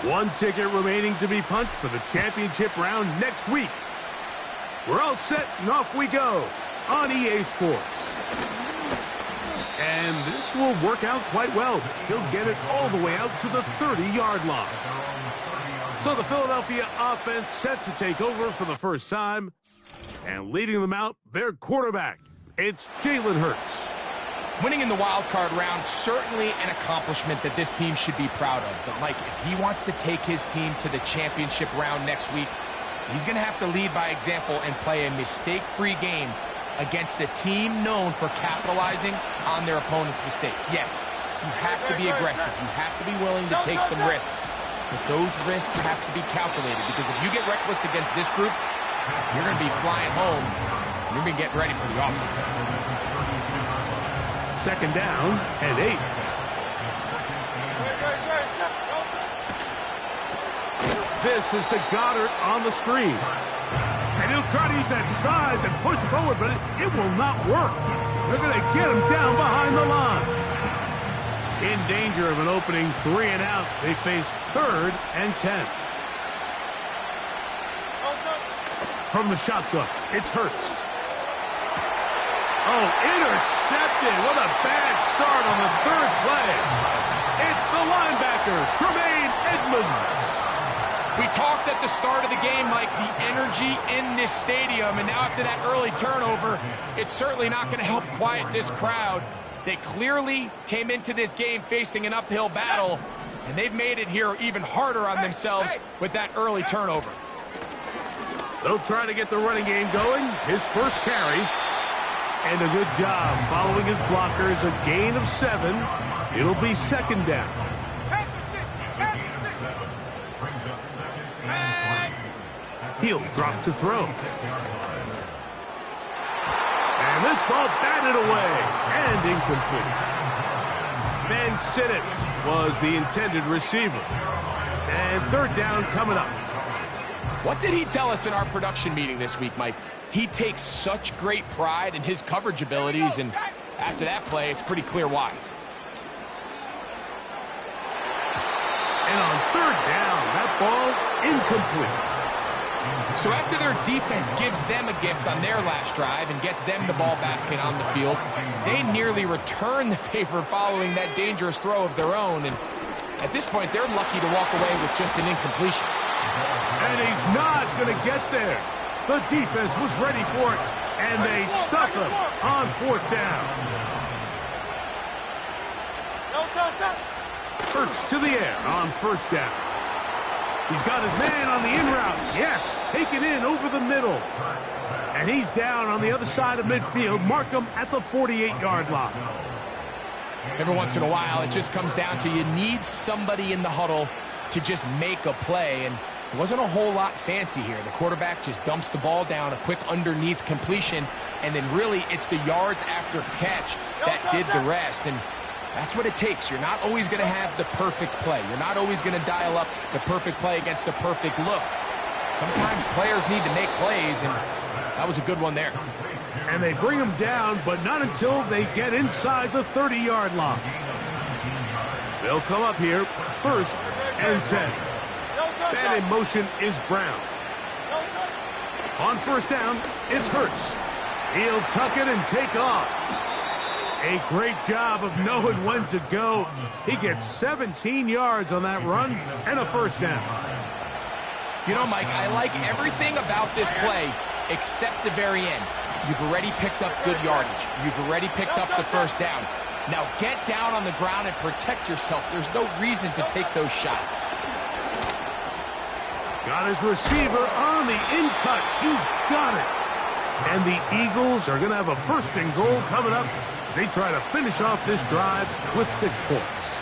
One ticket remaining to be punched for the championship round next week. We're all set and off we go on EA Sports. And this will work out quite well. He'll get it all the way out to the 30-yard line. So the Philadelphia offense set to take over for the first time. And leading them out, their quarterback. It's Jalen Hurts. Winning in the wild card round, certainly an accomplishment that this team should be proud of. But, Mike, if he wants to take his team to the championship round next week, he's going to have to lead by example and play a mistake-free game against a team known for capitalizing on their opponent's mistakes. Yes, you have to be aggressive. You have to be willing to take some risks. But those risks have to be calculated, because if you get reckless against this group, you're going to be flying home. You're going to be getting ready for the offseason. Second down and 8. This is to Goddard on the screen. And he'll try to use that size and push forward, but it will not work. They're going to get him down behind the line. In danger of an opening 3 and out, they face 3rd and 10. From the shotgun, it's Hurts. Oh, intercepted. What a bad start on the 3rd play. It's the linebacker, Tremaine Edmonds. We talked at the start of the game, Mike, the energy in this stadium, and now after that early turnover, it's certainly not going to help quiet this crowd. They clearly came into this game facing an uphill battle, and they've made it here even harder on themselves with that early turnover. They'll try to get the running game going. His first carry. And a good job following his blockers. A gain of 7. It'll be second down. He'll drop to throw. And this ball batted away and incomplete. Ben Sinnott was the intended receiver. And third down coming up. What did he tell us in our production meeting this week, Mike? He takes such great pride in his coverage abilities, and after that play, it's pretty clear why. And on third down, that ball incomplete. So after their defense gives them a gift on their last drive and gets them the ball back and on the field, they nearly return the favor following that dangerous throw of their own. And at this point, they're lucky to walk away with just an incompletion. And he's not going to get there. The defense was ready for it, and they stuff him on 4th down. Hurts to the air on 1st down. He's got his man on the in route. Yes, taken in over the middle. And he's down on the other side of midfield. Mark him at the 48-yard line. Every once in a while, it just comes down to you need somebody in the huddle to just make a play, and it wasn't a whole lot fancy here. The quarterback just dumps the ball down, a quick underneath completion, and then really it's the yards after catch that did the rest. And that's what it takes. You're not always going to have the perfect play. You're not always going to dial up the perfect play against the perfect look. Sometimes players need to make plays, and that was a good one there. And they bring him down, but not until they get inside the 30-yard line. They'll come up here, 1st and 10. And in motion is Brown. On 1st down, it's Hurts. He'll tuck it and take off. A great job of knowing when to go. He gets 17 yards on that run and a 1st down. You know, Mike, I like everything about this play except the very end. You've already picked up good yardage. You've already picked up the 1st down. Now get down on the ground and protect yourself. There's no reason to take those shots. Got his receiver on the in-cut. He's got it. And the Eagles are going to have a 1st and goal coming up. They try to finish off this drive with 6 points.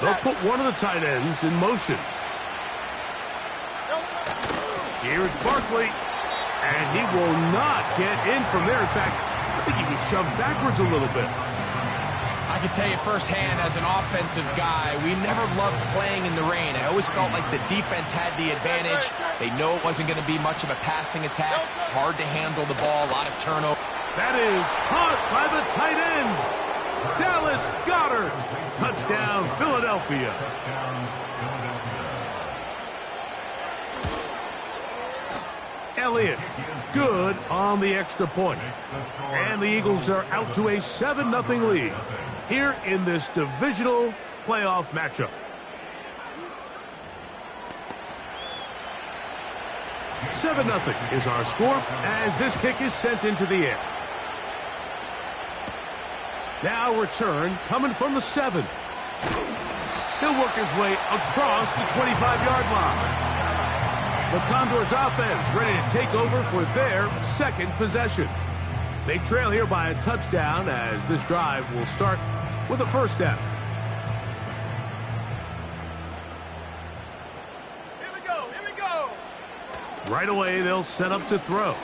They'll put one of the tight ends in motion. Here's Barkley. And he will not get in from there. In fact, I think he was shoved backwards a little bit. I can tell you firsthand, as an offensive guy, we never loved playing in the rain. I always felt like the defense had the advantage. They know it wasn't going to be much of a passing attack. Hard to handle the ball, a lot of turnover. That is caught by the tight end. Dallas Goedert. Touchdown, Philadelphia. Elliott, good on the extra point. And the Eagles are out to a 7-0 lead here in this divisional playoff matchup. $7-0 is our score as this kick is sent into the air. Now return coming from the 7. He'll work his way across the 25-yard line. The Condors offense ready to take over for their second possession. They trail here by a touchdown as this drive will start with a first down. Here we go, here we go. Right away, they'll set up to throw.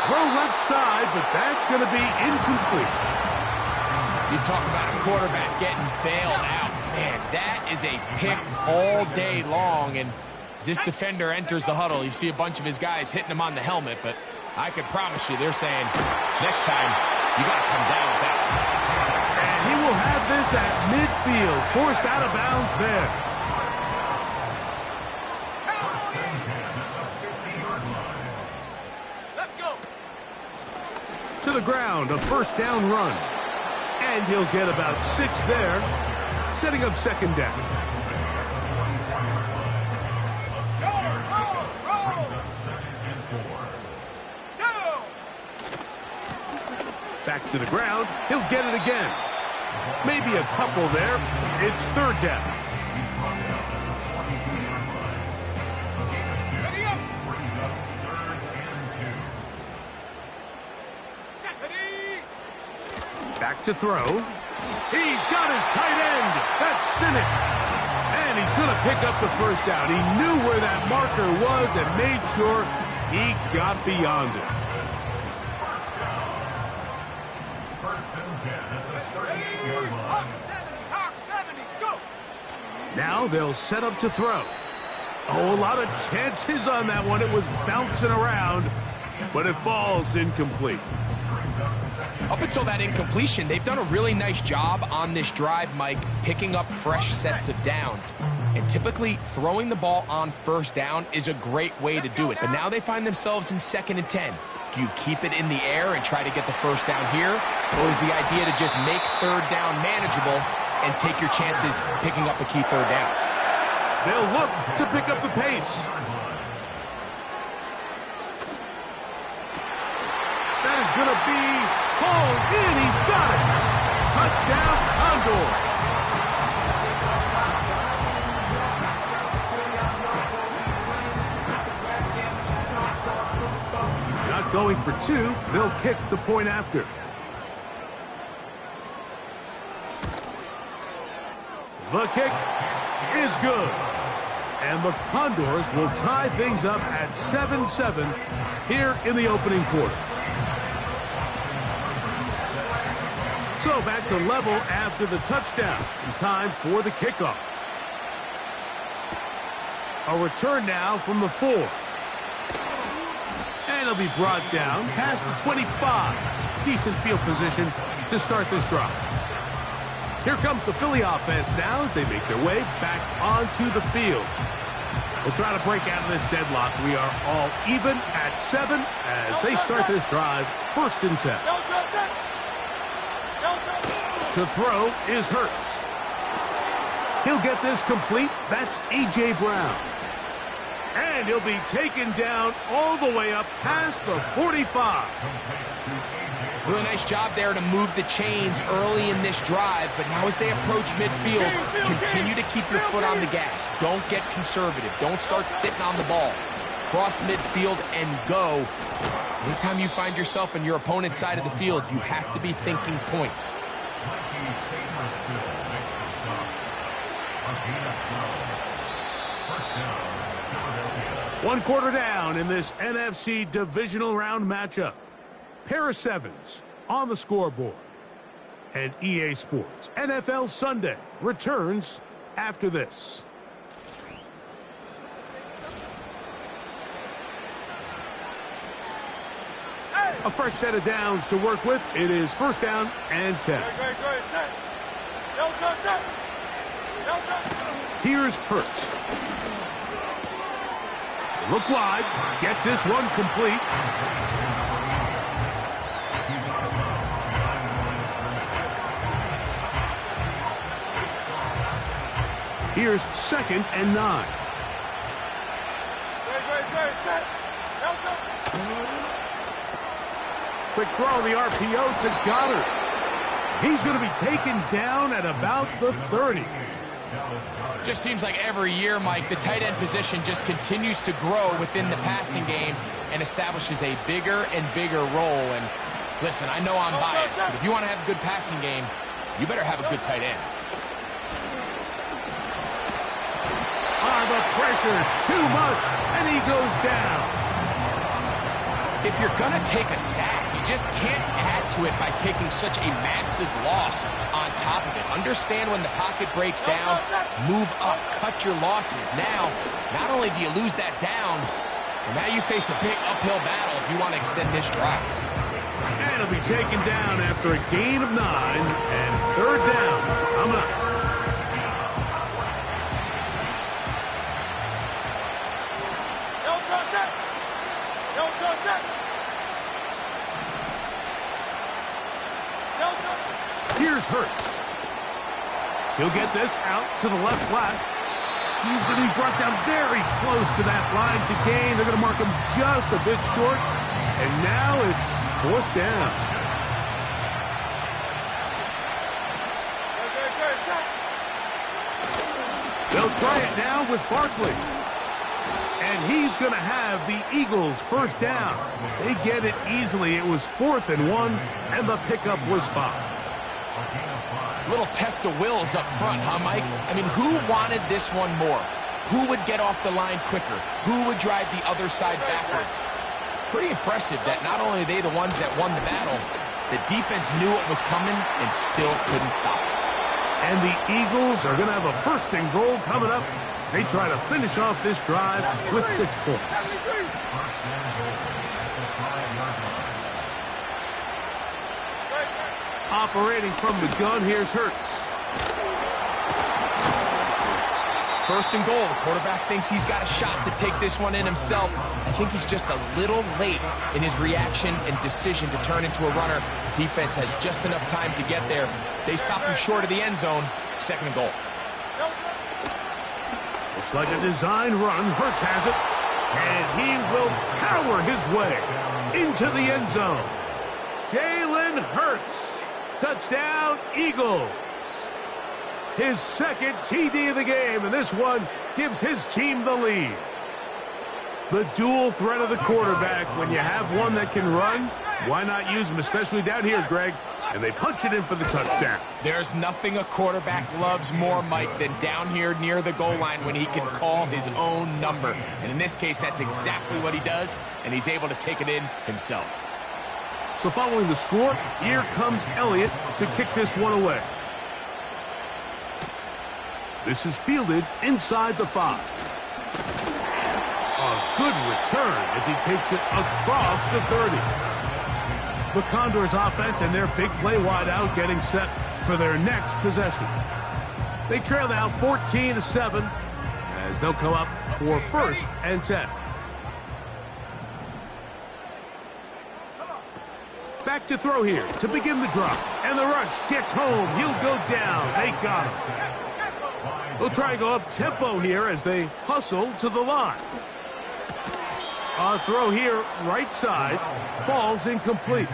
Throw left side, but that's going to be incomplete. You talk about a quarterback getting bailed out. Man, that is a pick all day long, and as this defender enters the huddle, you see a bunch of his guys hitting him on the helmet, but I can promise you they're saying, next time, you got to come down with that. And he will have this at midfield, forced out of bounds there. Let's go. To the ground, a first down run. And he'll get about 6 there, setting up second down. Back to the ground. He'll get it again. Maybe a couple there. It's third down. Ready up. Back to throw. He's got his tight end. That's Sinnott. And he's going to pick up the first down. He knew where that marker was and made sure he got beyond it. Now they'll set up to throw. Oh, a lot of chances on that one. It was bouncing around, but it falls incomplete. Up until that incompletion, they've done a really nice job on this drive, Mike, picking up fresh sets of downs. And typically, throwing the ball on first down is a great way to do it. But now they find themselves in 2nd and 10. Do you keep it in the air and try to get the first down here? Or is the idea to just make third down manageable and take your chances picking up a key third down? They'll look to pick up the pace. That is going to be hauled in. He's got it. Touchdown, Condor. Not going for 2. They'll kick the point after. The kick is good. And the Condors will tie things up at 7-7 here in the opening quarter. So back to level after the touchdown. In time for the kickoff. A return now from the 4. And it'll be brought down past the 25. Decent field position to start this drive. Here comes the Philly offense now as they make their way back onto the field. We'll try to break out of this deadlock. We are all even at 7 as they start this drive. 1st and 10. To throw is Hurts. He'll get this complete. That's A.J. Brown. And he'll be taken down all the way up past the 45. Really nice job there to move the chains early in this drive, but now as they approach midfield, continue to keep your foot on the gas. Don't get conservative. Don't start sitting on the ball. Cross midfield and go. Anytime you find yourself on your opponent's side of the field, you have to be thinking points. One quarter down in this NFC divisional round matchup. Pair of 7s on the scoreboard. And EA Sports NFL Sunday returns after this. Hey! A fresh set of downs to work with. It is first down and 10. Here's Hurts. Look wide. Get this one complete. Here's second and 9. Quick throw on the RPO to Goddard. He's going to be taken down at about the 30. Just seems like every year, Mike, the tight end position just continues to grow within the passing game and establishes a bigger and bigger role. And listen, I know I'm biased, but if you want to have a good passing game, you better have a good tight end. The pressure, too much, and he goes down. If you're going to take a sack, you just can't add to it by taking such a massive loss on top of it. Understand when the pocket breaks down, move up, cut your losses. Now, not only do you lose that down, but now you face a big uphill battle if you want to extend this drive. And he'll be taken down after a gain of 9 and third down. Coming up. Here's Hurts. He'll get this out to the left flat. He's going to be brought down very close to that line to gain. They're going to mark him just a bit short. And now it's fourth down. They'll try it now with Barkley. And he's going to have the Eagles first down. They get it easily. It was 4th and 1, and the pickup was 5. Little test of wills up front, huh, Mike? I mean, who wanted this one more? Who would get off the line quicker? Who would drive the other side backwards? Pretty impressive that not only are they the ones that won the battle, the defense knew it was coming and still couldn't stop it. And the Eagles are going to have a first and goal coming up. They try to finish off this drive with 6 points. Operating from the gun, here's Hurts. First and goal. The quarterback thinks he's got a shot to take this one in himself. I think he's just a little late in his reaction and decision to turn into a runner. Defense has just enough time to get there. They stop him short of the end zone. Second and goal. Looks like a design run. Hurts has it. And he will power his way into the end zone. Jalen Hurts. Touchdown, Eagles. His second TD of the game, and this one gives his team the lead. The dual threat of the quarterback. When you have one that can run, why not use him, especially down here, Greg? And they punch it in for the touchdown. There's nothing a quarterback loves more, Mike, than down here near the goal line when he can call his own number. And in this case, that's exactly what he does, and he's able to take it in himself. So following the score, here comes Elliott to kick this one away. This is fielded inside the 5. A good return as he takes it across the 30. The Condors offense and their big play wide out getting set for their next possession. They trail now 14-7 as they'll come up for first and 10. Back to throw here to begin the drop. And the rush gets home. He'll go down. They got him. They'll try and go up tempo here as they hustle to the line. A throw here, right side, falls incomplete.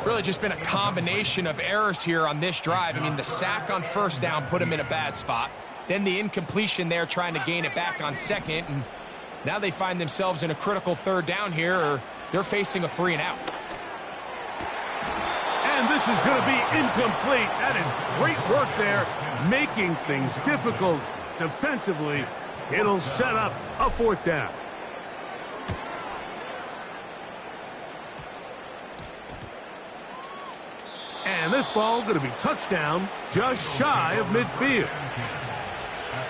Really just been a combination of errors here on this drive. I mean, the sack on first down put him in a bad spot. Then the incompletion there trying to gain it back on second. And now they find themselves in a critical third down here, or they're facing a 3 and out. And this is going to be incomplete. That is great work there, making things difficult defensively. It'll set up a 4th down. And this ball going to be touchdown just shy of midfield.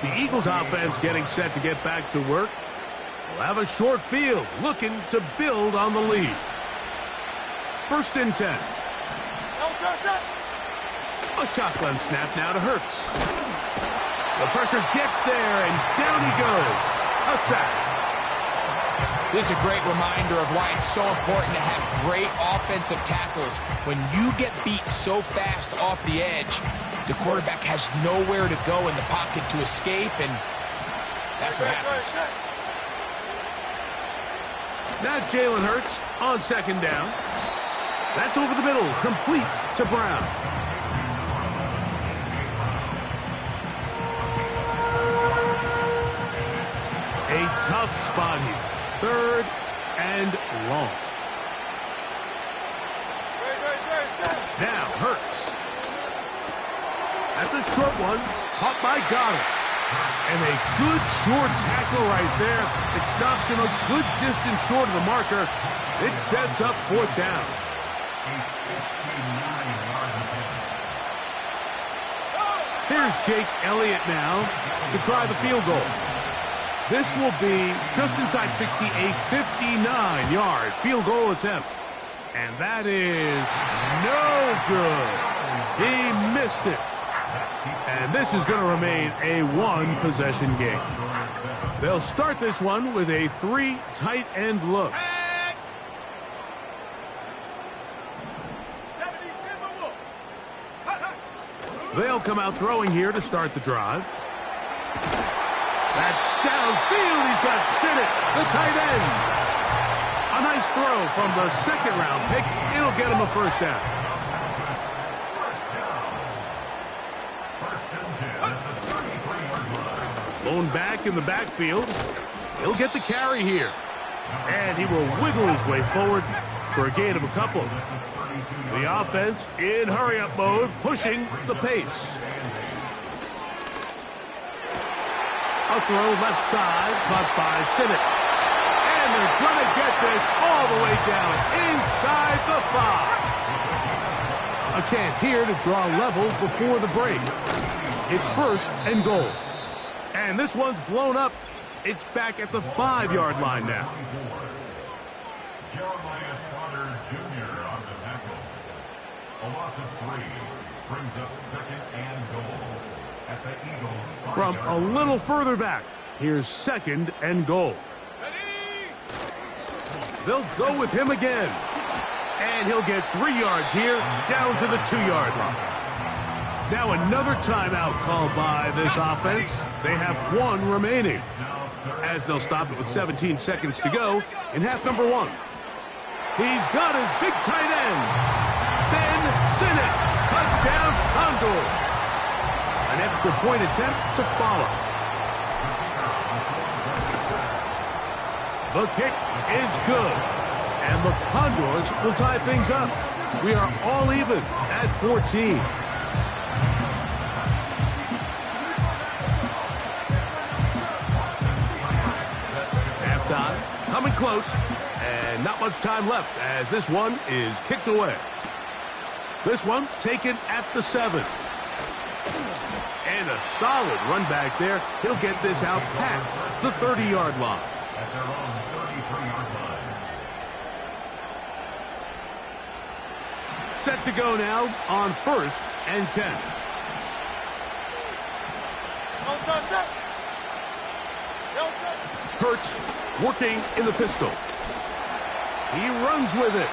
The Eagles offense getting set to get back to work. They'll have a short field looking to build on the lead. First and 10. A shotgun snap now to Hurts. The pressure gets there, and down he goes. A sack. This is a great reminder of why it's so important to have great offensive tackles. When you get beat so fast off the edge, the quarterback has nowhere to go in the pocket to escape, and that's what happens. Now Jalen Hurts on second down. That's over the middle, complete to Brown. A tough spot here. Third and long. Now Hurts. That's a short one, caught by Goddard. And a good short tackle right there. It stops him a good distance short of the marker. It sets up fourth down. Here's Jake Elliott now to try the field goal. This will be just inside 60, a 59-yard field goal attempt. And that is no good. He missed it. And this is going to remain a one-possession game. They'll start this one with a three tight end look. They'll come out throwing here to start the drive. That's downfield. He's got Sinnott, the tight end. A nice throw from the second-round pick. It'll get him a first down. Blown back in the backfield. He'll get the carry here. And he will wiggle his way forward for a gain of a couple. The offense in hurry-up mode, pushing the pace. A throw left side, caught by Sinnott. And they're going to get this all the way down inside the 5. A chance here to draw level before the break. It's first and goal. And this one's blown up. It's back at the 5-yard line now. A loss of 3 brings up second and goal at the Eagles. From a little further back, here's second and goal. They'll go with him again. And he'll get 3 yards here, down to the 2-yard line. Now another timeout called by this offense. They have 1 remaining, as they'll stop it with 17 seconds to go in half number 1. He's got his big tight end. Ben Sinnott, touchdown, Condors. An extra point attempt to follow. The kick is good, and the Condors will tie things up. We are all even at 14. Halftime, coming close, and not much time left as this one is kicked away. This one taken at the 7. And a solid run back there. He'll get this out past the 30-yard line. At their own 33-yard line. Set to go now on first and 10. Hurts working in the pistol. He runs with it.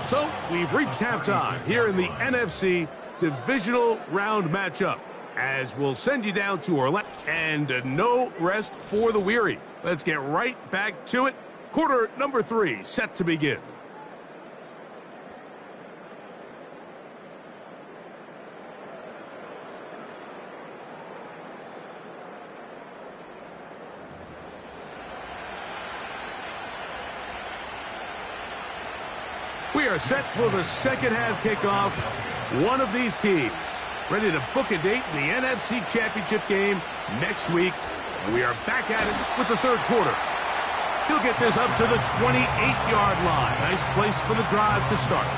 So, we've reached halftime here in the NFC Divisional Round matchup, as we'll send you down to Orlando. And no rest for the weary. Let's get right back to it. Quarter number 3 set to begin. We are set for the second half kickoff. One of these teams ready to book a date in the NFC Championship game next week. We are back at it with the third quarter. He'll get this up to the 28-yard line. Nice place for the drive to start.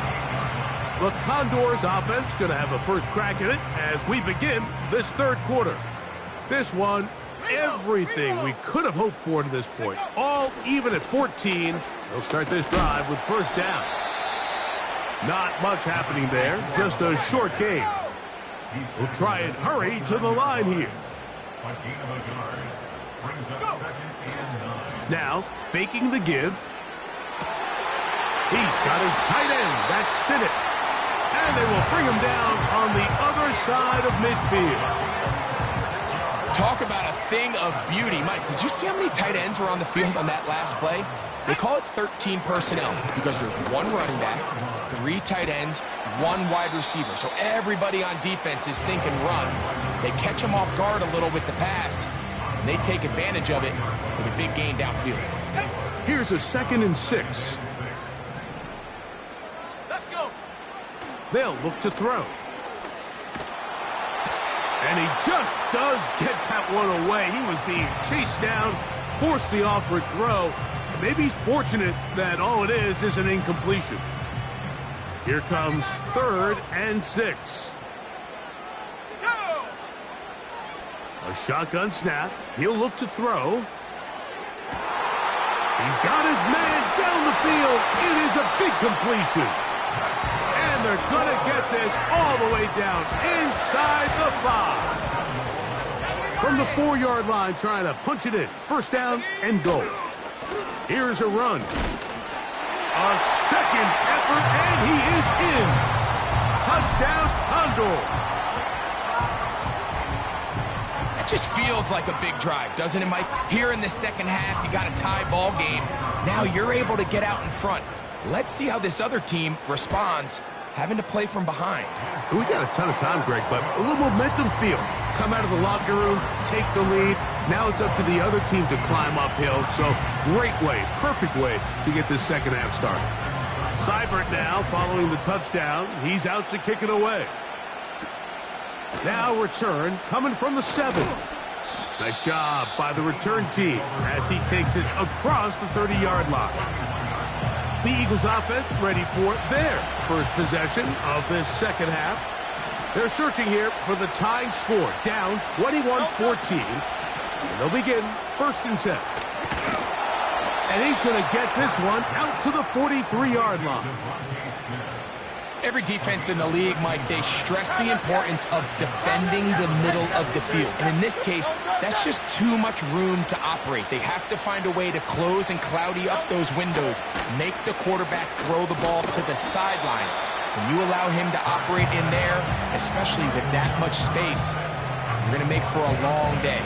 The Condors offense going to have a first crack at it as we begin this third quarter. This one everything we could have hoped for to this point. All even at 14. They'll start this drive with first down. Not much happening there, just a short game. We'll try and hurry to the line here. Now, faking the give. He's got his tight end. That's Sinnott. And they will bring him down on the other side of midfield. Talk about a thing of beauty. Mike, did you see how many tight ends were on the field on that last play? They call it 13 personnel because there's one running back, 3 tight ends, 1 wide receiver. So everybody on defense is thinking run. They catch them off guard a little with the pass, and they take advantage of it with a big gain downfield. Here's a 2nd and 6. Let's go. They'll look to throw. And he just does get that one away. He was being chased down, forced the awkward throw. Maybe he's fortunate that all it is an incompletion. Here comes 3rd and 6. Go. A shotgun snap. He'll look to throw. He's got his man down the field. It is a big completion. And they're going to get this all the way down inside the 5. From the 4-yard line, trying to punch it in. First down and goal. Here's a run. A second effort, and he is in. Touchdown, Condors. That just feels like a big drive, doesn't it, Mike? Here in the second half, you got a tie ball game. Now you're able to get out in front. Let's see how this other team responds, having to play from behind. We got a ton of time, Greg, but a little momentum feel. Come out of the locker room, take the lead. Now it's up to the other team to climb uphill. So great way, perfect way to get this second half started. Seibert now following the touchdown. He's out to kick it away. Now return coming from the 7. Nice job by the return team as he takes it across the 30-yard line. The Eagles offense ready for their first possession of this second half. They're searching here for the tying score, down 21-14. And they'll begin 1st and 10. And he's going to get this one out to the 43-yard line. Every defense in the league, Mike, they stress the importance of defending the middle of the field. And in this case, that's just too much room to operate. They have to find a way to close and cloudy up those windows, make the quarterback throw the ball to the sidelines. When you allow him to operate in there, especially with that much space, you're going to make for a long day.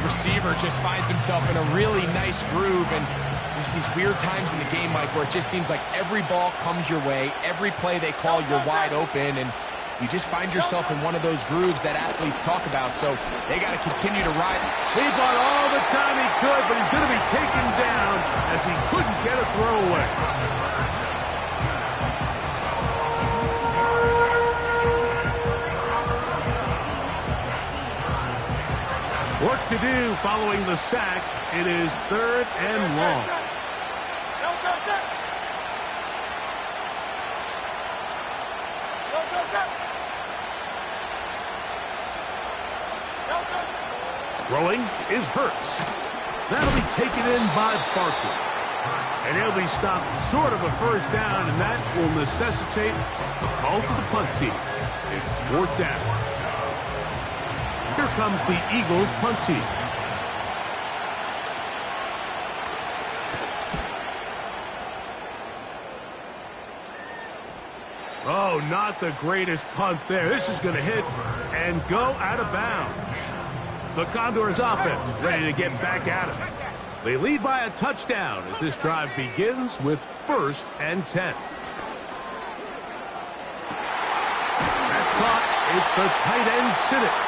Receiver just finds himself in a really nice groove, and there's these weird times in the game, Mike, where it just seems like every ball comes your way, every play they call, you're wide open, and you just find yourself in one of those grooves that athletes talk about, so they got to continue to ride. He bought all the time he could, but he's going to be taken down as he couldn't get a throwaway. Work to do following the sack. It is 3rd and long. Throwing is Hurts. That'll be taken in by Barkley. And he'll be stopped short of a first down, and that will necessitate a call to the punt team. It's 4th down. Here comes the Eagles punt team. Oh, not the greatest punt there. This is going to hit and go out of bounds. The Condors offense ready to get back at it. They lead by a touchdown as this drive begins with 1st and 10. That's caught. It's the tight end Sinnott.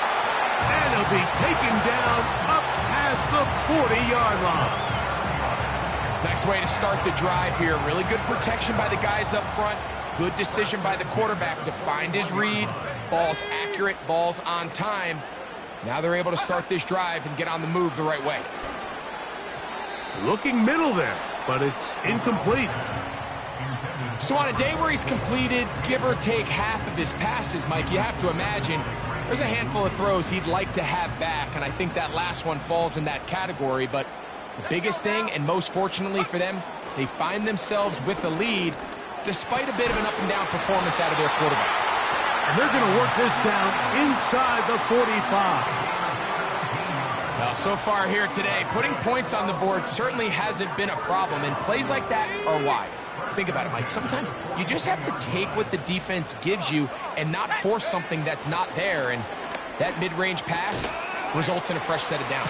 And he'll be taken down up past the 40-yard line. Nice way to start the drive here. Really good protection by the guys up front. Good decision by the quarterback to find his read. Ball's accurate, ball's on time. Now they're able to start this drive and get on the move the right way. Looking middle there, but it's incomplete. So on a day where he's completed, give or take half of his passes, Mike, you have to imagine There's a handful of throws he'd like to have back, and I think that last one falls in that category. But the biggest thing, and most fortunately for them, they find themselves with a lead despite a bit of an up-and-down performance out of their quarterback. And they're going to work this down inside the 45. Well, so far here today, putting points on the board certainly hasn't been a problem, and plays like that are why. Think about it, Mike. Sometimes you just have to take what the defense gives you and not force something that's not there, and that mid-range pass results in a fresh set of downs.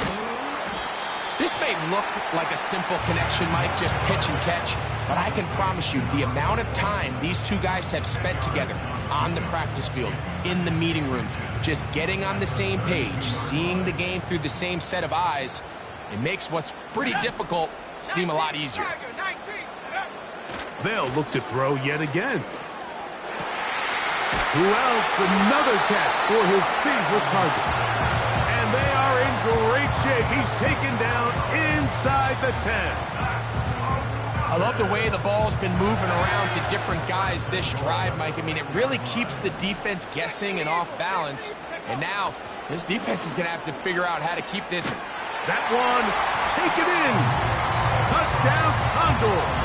This may look like a simple connection, Mike, just pitch and catch, but I can promise you the amount of time these two guys have spent together on the practice field, in the meeting rooms, just getting on the same page, seeing the game through the same set of eyes, it makes what's pretty difficult seem a lot easier. They'll look to throw yet again. Who else? Another catch for his favorite target. And they are in great shape. He's taken down inside the 10. I love the way the ball's been moving around to different guys this drive, Mike. I mean, it really keeps the defense guessing and off balance. And now, this defense is going to have to figure out how to keep this. That one, taken in. Touchdown, Condors.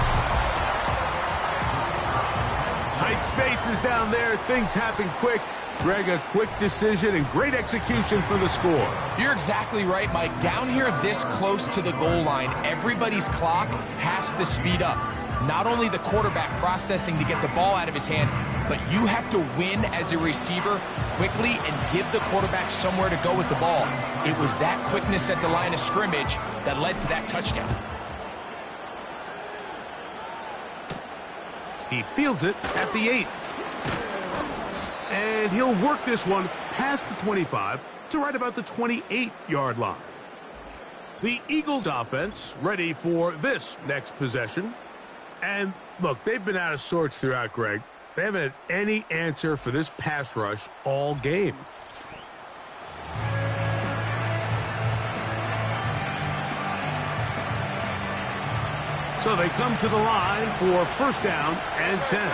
Tight spaces down there. Things happen quick. Greg, a quick decision and great execution for the score. You're exactly right, Mike. Down here this close to the goal line, everybody's clock has to speed up. Not only the quarterback processing to get the ball out of his hand, but you have to win as a receiver quickly and give the quarterback somewhere to go with the ball. It was that quickness at the line of scrimmage that led to that touchdown. He fields it at the 8. And he'll work this one past the 25 to right about the 28-yard line. The Eagles offense ready for this next possession. And look, they've been out of sorts throughout, Greg. They haven't had any answer for this pass rush all game. So they come to the line for first down and 10.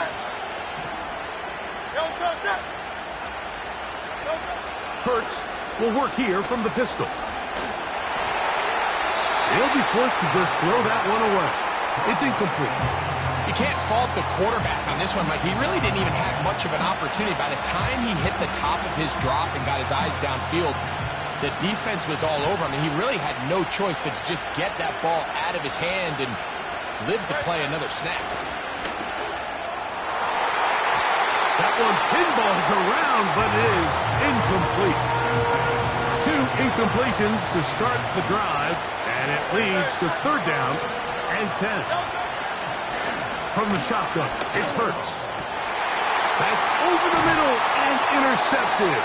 Hurts will work here from the pistol. He'll be forced to just throw that one away. It's incomplete. You can't fault the quarterback on this one, Mike. He really didn't even have much of an opportunity. By the time he hit the top of his drop and got his eyes downfield, the defense was all over him, and he really had no choice but to just get that ball out of his hand and live to play another snap. That one pinballs around, but it is incomplete. 2 incompletions to start the drive, and it leads to third down and 10. From the shotgun, it's Hurts. That's over the middle and intercepted.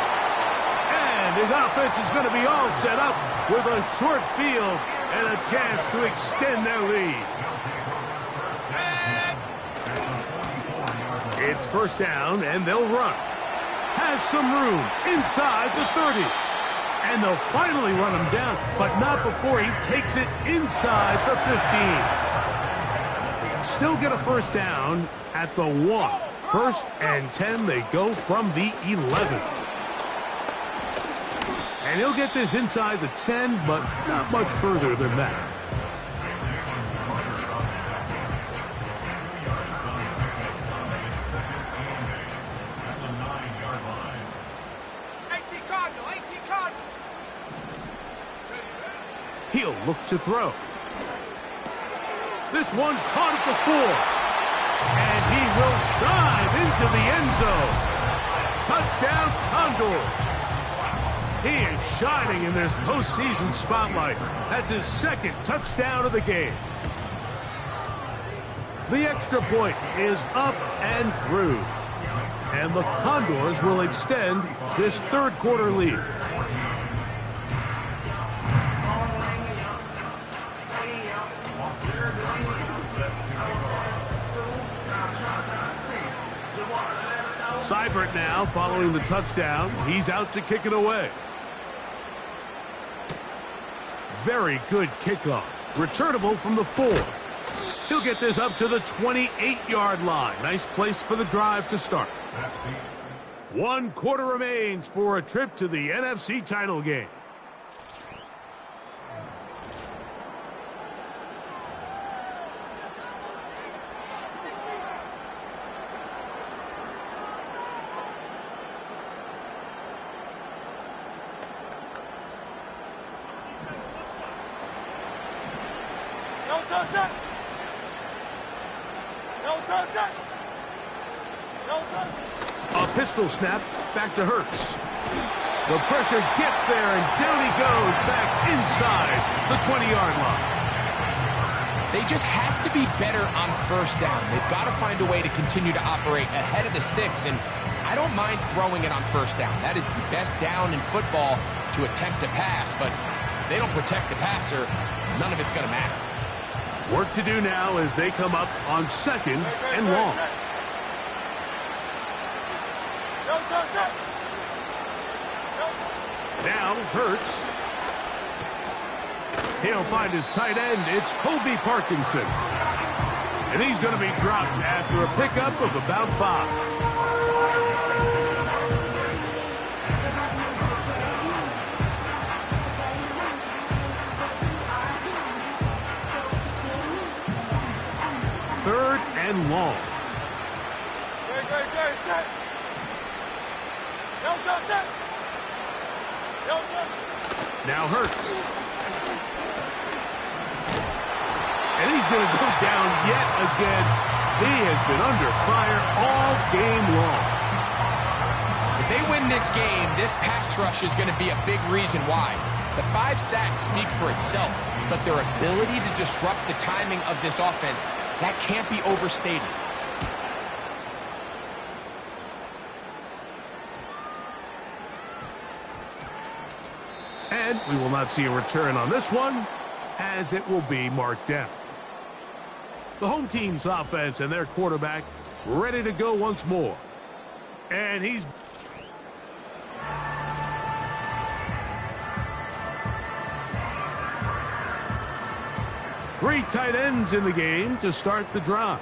And his offense is going to be all set up with a short field and a chance to extend their lead. It's first down, and they'll run. Has some room inside the 30. And they'll finally run him down, but not before he takes it inside the 15. They can still get a first down at the 1. First and 10, they go from the 11. And he'll get this inside the 10, but not much further than that. He'll look to throw. This one caught at the 4. And he will dive into the end zone. Touchdown, Condors. He is shining in this postseason spotlight. That's his second touchdown of the game. The extra point is up and through. And the Condors will extend this third quarter lead. Seibert now following the touchdown. He's out to kick it away. Very good kickoff. Returnable from the 4. He'll get this up to the 28-yard line. Nice place for the drive to start. 1 quarter remains for a trip to the NFC title game. A pistol snap back to Hurts. The pressure gets there, and down he goes back inside the 20-yard line. They just have to be better on first down. They've got to find a way to continue to operate ahead of the sticks, and I don't mind throwing it on first down. That is the best down in football to attempt to pass, but if they don't protect the passer, none of it's going to matter. Work to do now as they come up on 2nd and long. Now Hurts. He'll find his tight end. It's Colby Parkinson. And he's going to be dropped after a pickup of about 5. Third and long. Now Hurts. And he's going to go down yet again. He has been under fire all game long. If they win this game, this pass rush is going to be a big reason why. The 5 sacks speak for itself, but their ability to disrupt the timing of this offense, that can't be overstated. And we will not see a return on this one, as it will be marked down. The home team's offense and their quarterback ready to go once more. And he's... Three tight ends in the game to start the drive.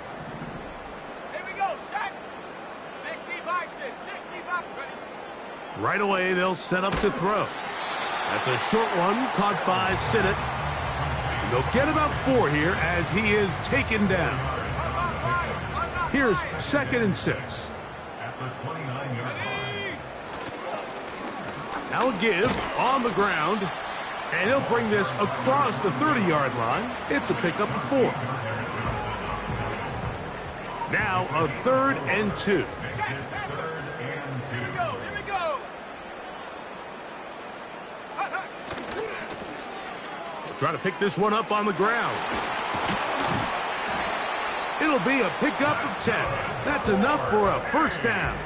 Here we go, set. 60 by 6, 60 back, ready. Right away, they'll set up to throw. That's a short one caught by Sinnott. And they'll get about 4 here as he is taken down. Here's 2nd and 6. At the 29-yard line. Now a give on the ground. And he'll bring this across the 30-yard line. It's a pickup of 4. Now a 3rd and 2. Here we go. We'll try to pick this one up on the ground. It'll be a pickup of 10. That's enough for a first down.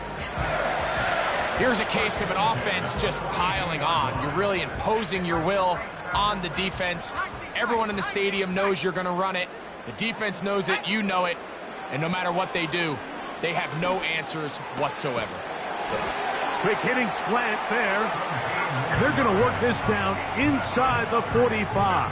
Here's a case of an offense just piling on. You're really imposing your will on the defense. Everyone in the stadium knows you're going to run it. The defense knows it, you know it. And no matter what they do, they have no answers whatsoever. Quick hitting slant there. And they're going to work this down inside the 45.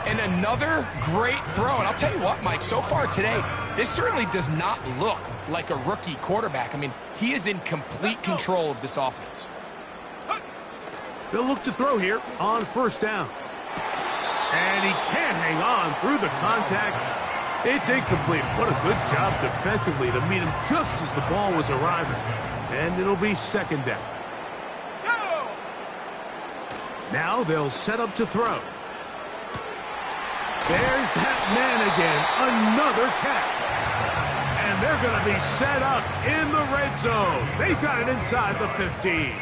And another great throw. And I'll tell you what, Mike, so far today, this certainly does not look like a rookie quarterback. I mean, he is in complete control of this offense. They'll look to throw here on first down. And he can't hang on through the contact. It's incomplete. What a good job defensively to meet him just as the ball was arriving. And it'll be 2nd down. Now they'll set up to throw. There's that man again, another catch. And they're going to be set up in the red zone. They've got it inside the 15.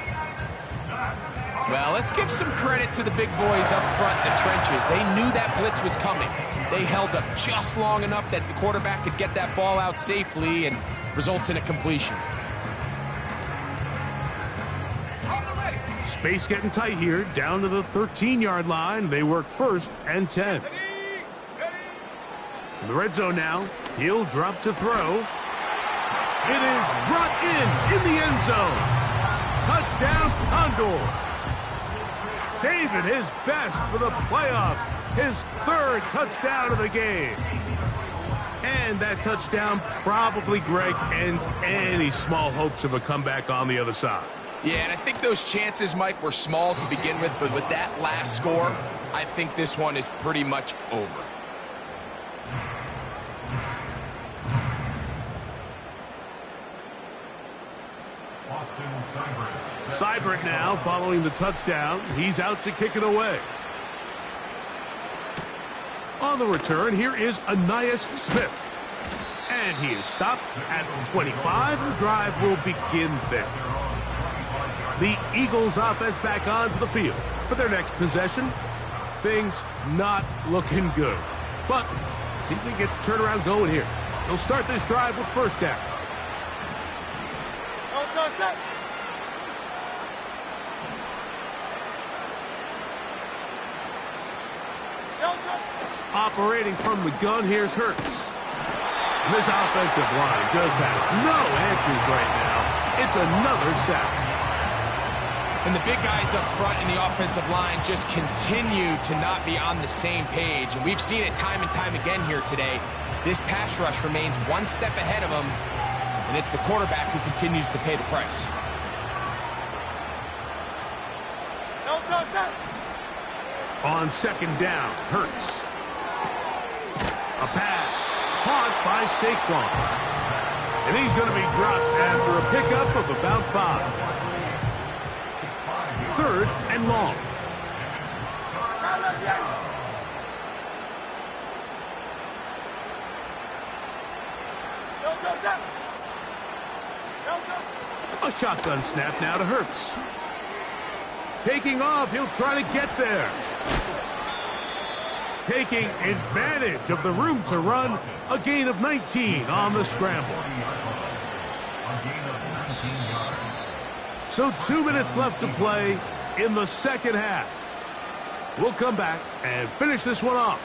Well, let's give some credit to the big boys up front in the trenches. They knew that blitz was coming. They held up just long enough that the quarterback could get that ball out safely and results in a completion. Space getting tight here, down to the 13-yard line. They work 1st and 10. In the red zone now, he'll drop to throw. It is brought in the end zone. Touchdown, Condors. Saving his best for the playoffs. His 3rd touchdown of the game. And that touchdown probably, Greg, ends any small hopes of a comeback on the other side. Yeah, and I think those chances, Mike, were small to begin with, but with that last score, I think this one is pretty much over. Seibert now following the touchdown. He's out to kick it away. On the return, here is Ainias Smith. And he is stopped at 25. The drive will begin there. The Eagles offense back onto the field for their next possession. Things not looking good. But see if we get the turnaround going here. They'll start this drive with first down. Operating from the gun, here's Hurts. And this offensive line just has no answers right now. It's another sack. And the big guys up front in the offensive line just continue to not be on the same page. And we've seen it time and time again here today. This pass rush remains one step ahead of them, and it's the quarterback who continues to pay the price. On second down, Hurts. A pass caught by Saquon. And he's going to be dropped after a pickup of about 5. Third and long. A shotgun snap now to Hurts. Taking off, he'll try to get there. Taking advantage of the room to run, a gain of 19 on the scramble. So 2 minutes left to play in the second half. We'll come back and finish this one off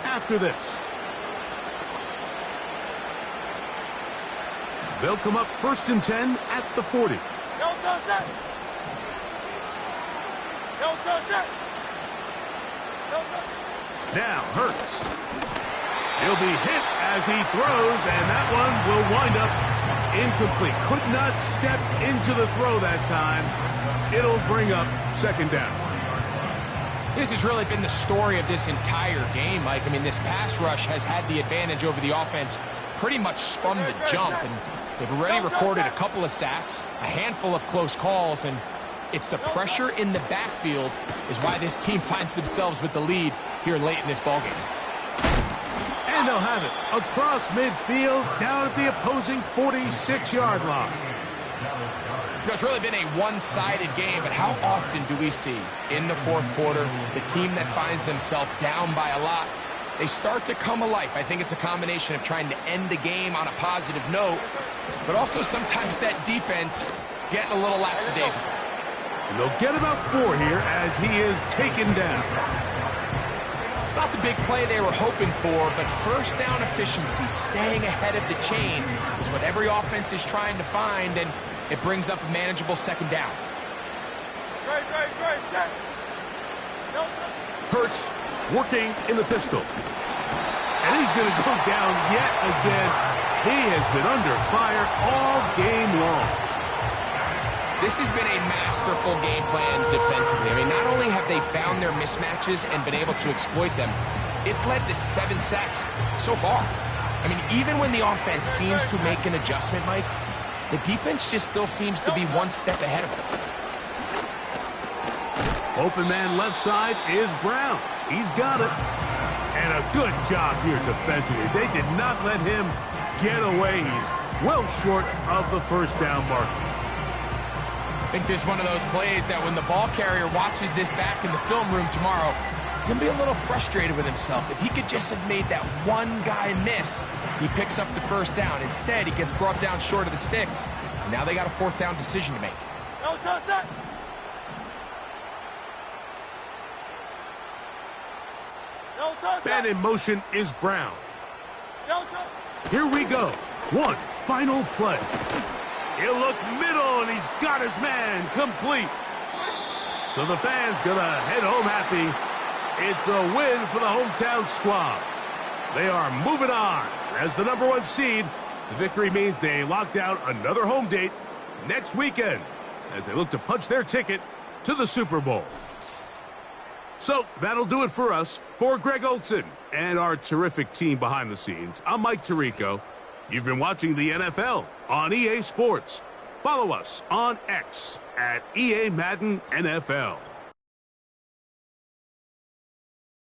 after this. They'll come up 1st and 10 at the 40. Now Hurts. He'll be hit as he throws, and that one will wind up incomplete. Could not step into the throw that time. It'll bring up second down. This has really been the story of this entire game, Mike. I mean, this pass rush has had the advantage over the offense pretty much from the jump, and they've already recorded a couple of sacks, a handful of close calls, and it's the pressure in the backfield is why this team finds themselves with the lead here late in this ballgame. And they'll have it across midfield down at the opposing 46-yard line. You know, it's really been a one-sided game, but how often do we see in the fourth quarter the team that finds themselves down by a lot, they start to come alive? I think it's a combination of trying to end the game on a positive note, but also sometimes that defense getting a little lackadaisical. And they'll get about 4 here as he is taken down. It's not the big play they were hoping for, but first down efficiency, staying ahead of the chains, is what every offense is trying to find, and it brings up a manageable second down. Hurts working in the pistol. And he's going to go down yet again. He has been under fire all game long. This has been a masterful game plan defensively. I mean, not only have they found their mismatches and been able to exploit them, it's led to 7 sacks so far. I mean, even when the offense seems to make an adjustment, Mike, the defense just still seems to be one step ahead of them. Open man left side is Brown. He's got it. And a good job here defensively. They did not let him get away. He's well short of the first down marker. I think this is one of those plays that when the ball carrier watches this back in the film room tomorrow, he's going to be a little frustrated with himself. If he could just have made that one guy miss, he picks up the first down. Instead, he gets brought down short of the sticks. And now they got a 4th down decision to make. Man in motion is Brown. Here we go. One final play. He'll look middle, and he's got his man complete. So the fans gonna head home happy. It's a win for the hometown squad. They are moving on As the #1 seed, the victory means they lock down another home date next weekend as they look to punch their ticket to the Super Bowl. So that'll do it for us. For Greg Olson and our terrific team behind the scenes, I'm Mike Tirico. You've been watching the NFL on EA Sports. Follow us on X at EA Madden NFL.